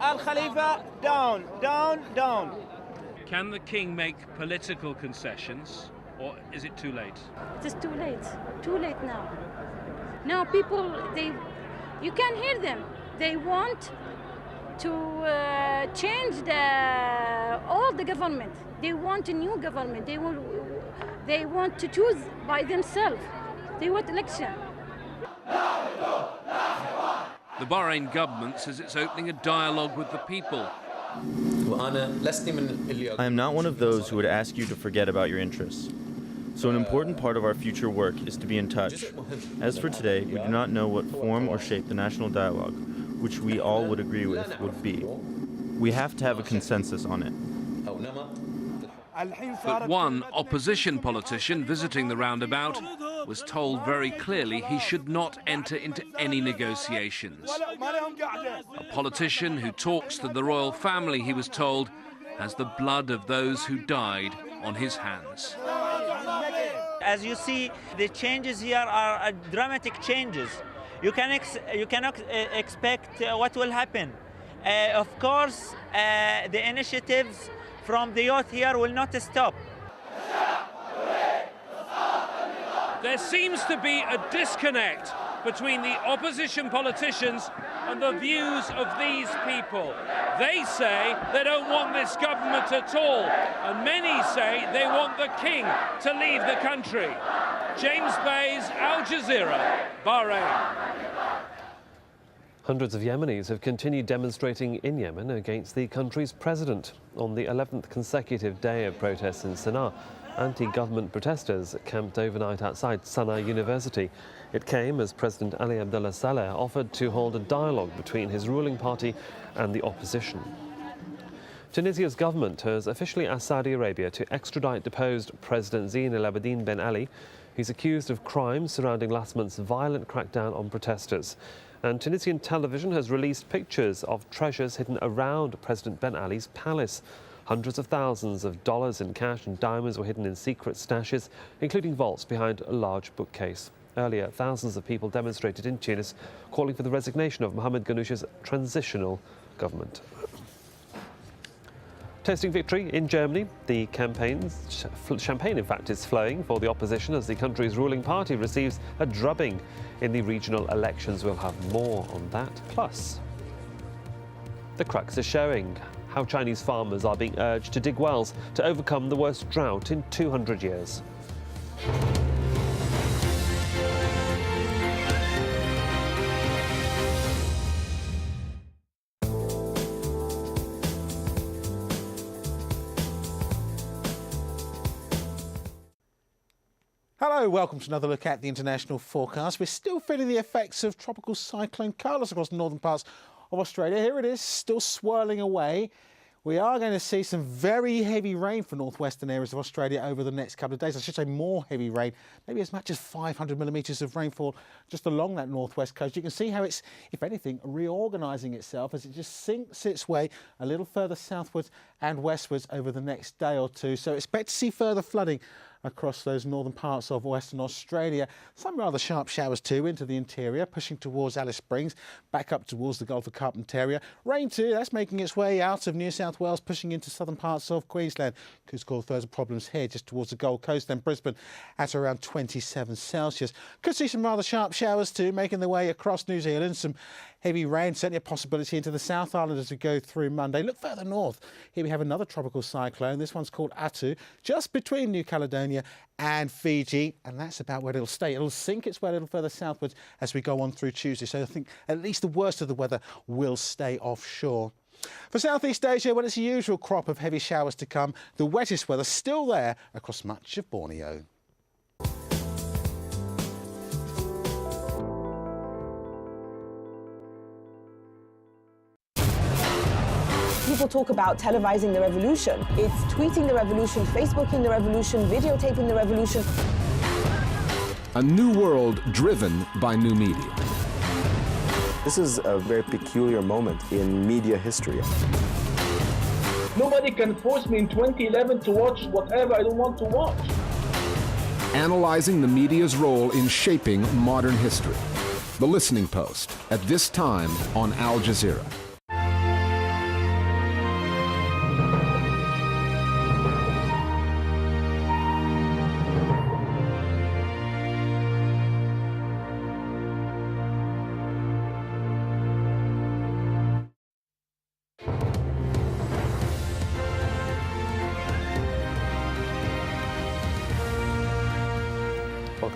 Al Khalifa, down, down, down. Can the king make political concessions, or is it too late? It is too late now. Now people, you can hear them. They want to change all the government. They want a new government. They want to choose by themselves. They want election. The Bahrain government says it's opening a dialogue with the people. I am not one of those who would ask you to forget about your interests. So an important part of our future work is to be in touch. As for today, we do not know what form or shape the national dialogue, which we all would agree with, would be. We have to have a consensus on it. But one opposition politician visiting the roundabout was told very clearly he should not enter into any negotiations. A politician who talks to the royal family, he was told, has the blood of those who died on his hands. As you see, the changes here are dramatic changes. You cannot expect what will happen. Of course, the initiatives from the youth here will not stop. There seems to be a disconnect between the opposition politicians and the views of these people. They say they don't want this government at all, and many say they want the king to leave the country. James Bays, AlJazeera, Bahrain. Hundreds of Yemenis have continued demonstrating in Yemen against the country's president. On the 11th consecutive day of protests in Sana'a, anti-government protesters camped overnight outside Sana'a University. It came as President Ali Abdullah Saleh offered to hold a dialogue between his ruling party and the opposition. Tunisia's government has officially asked Saudi Arabia to extradite deposed President Zine El Abidine Ben Ali. He's accused of crimes surrounding last month's violent crackdown on protesters. And Tunisian television has released pictures of treasures hidden around President Ben Ali's palace. Hundreds of thousands of dollars in cash and diamonds were hidden in secret stashes, including vaults behind a large bookcase. Earlier, thousands of people demonstrated in Tunis, calling for the resignation of Mohamed Ghannouchi's transitional government. Tasting victory in Germany. The champagne, in fact, is flowing for the opposition as the country's ruling party receives a drubbing in the regional elections. We'll have more on that. Plus, the crux is showing how Chinese farmers are being urged to dig wells to overcome the worst drought in 200 years. Hello, welcome to another look at the international forecast. We're still feeling the effects of Tropical Cyclone Carlos across the northern parts of Australia. Here it is, still swirling away. We are going to see some very heavy rain for northwestern areas of Australia over the next couple of days. I should say more heavy rain, maybe as much as 500 millimetres of rainfall just along that northwest coast. You can see how it's, if anything, reorganising itself as it just sinks its way a little further southwards and westwards over the next day or two. So expect to see further flooding across those northern parts of Western Australia. Some rather sharp showers too into the interior, pushing towards Alice Springs, back up towards the Gulf of Carpentaria. Rain too, that's making its way out of New South Wales, pushing into southern parts of Queensland. Could cause further problems here just towards the Gold Coast and Brisbane at around 27 Celsius. Could see some rather sharp showers too, making their way across New Zealand. Some heavy rain, certainly a possibility into the South Island as we go through Monday. Look further north. Here we have another tropical cyclone. This one's called Atu, just between New Caledonia and Fiji, and that's about where it'll stay. It'll sink its way a little further southwards as we go on through Tuesday. So I think at least the worst of the weather will stay offshore. For Southeast Asia, well, it's the usual crop of heavy showers to come. The wettest weather still there across much of Borneo. People talk about televising the revolution. It's tweeting the revolution, Facebooking the revolution, videotaping the revolution. A new world driven by new media. This is a very peculiar moment in media history. Nobody can force me in 2011 to watch whatever I don't want to watch. Analyzing the media's role in shaping modern history. The Listening Post, at this time on Al Jazeera.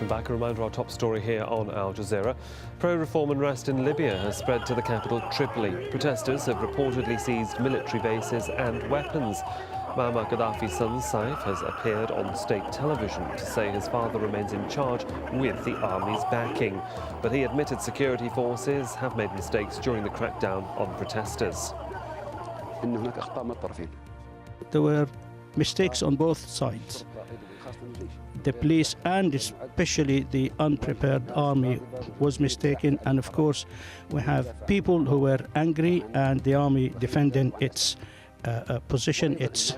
Welcome back. A reminder, our top story here on Al Jazeera. Pro-reform unrest in Libya has spread to the capital Tripoli. Protesters have reportedly seized military bases and weapons. Muammar Gaddafi's son Saif has appeared on state television to say his father remains in charge with the army's backing. But he admitted security forces have made mistakes during the crackdown on protesters. There were mistakes on both sides. The police and especially the unprepared army was mistaken, and of course we have people who were angry and the army defending its position, its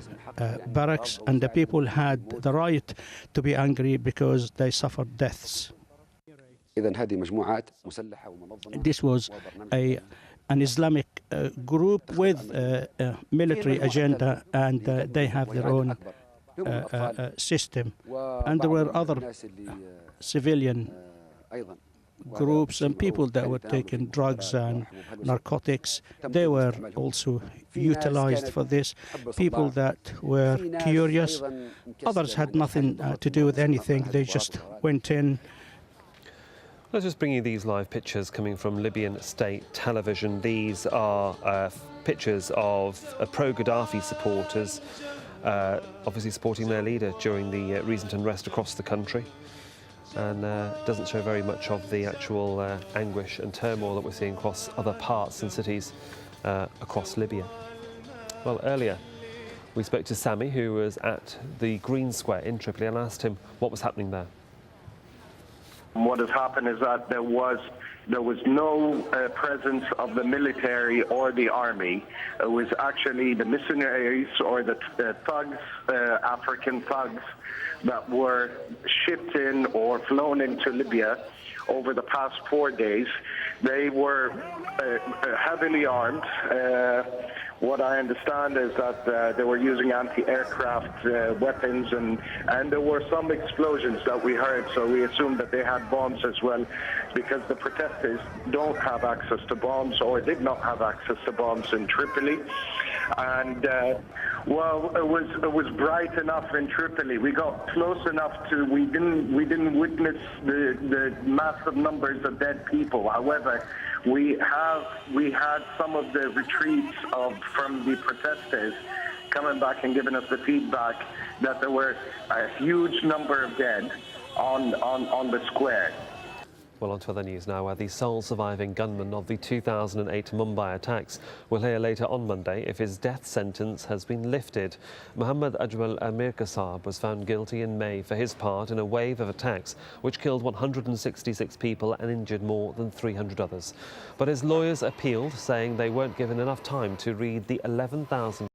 barracks, and the people had the right to be angry because they suffered deaths. This was an Islamic group with a military agenda, and they have their own system. And there were other civilian groups and people that were taking drugs and narcotics. They were also utilized for this. People that were curious. Others had nothing to do with anything. They just went in. Let's just bring you these live pictures coming from Libyan state television. These are pictures of pro-Gaddafi supporters, obviously supporting their leader during the recent unrest across the country. And doesn't show very much of the actual anguish and turmoil that we're seeing across other parts and cities across Libya. Well, earlier we spoke to Sami, who was at the Green Square in Tripoli, and asked him what was happening there. What has happened is that there was no presence of the military or the army. It was actually the missionaries or the thugs, African thugs, that were shipped in or flown into Libya over the past 4 days. They were heavily armed. What I understand is that they were using anti-aircraft weapons, and there were some explosions that we heard, so we assumed that they had bombs as well, because the protesters don't have access to bombs, or did not have access to bombs in Tripoli. And well, it was bright enough in Tripoli. We got close enough to, we didn't witness the massive numbers of dead people. However, we had some of the retreats from the protesters coming back and giving us the feedback that there were a huge number of dead on the square. Well, on to other news now, where the sole surviving gunman of the 2008 Mumbai attacks will hear later on Monday if his death sentence has been lifted. Muhammad Ajmal Amir Kasab was found guilty in May for his part in a wave of attacks which killed 166 people and injured more than 300 others. But his lawyers appealed, saying they weren't given enough time to read the 11,000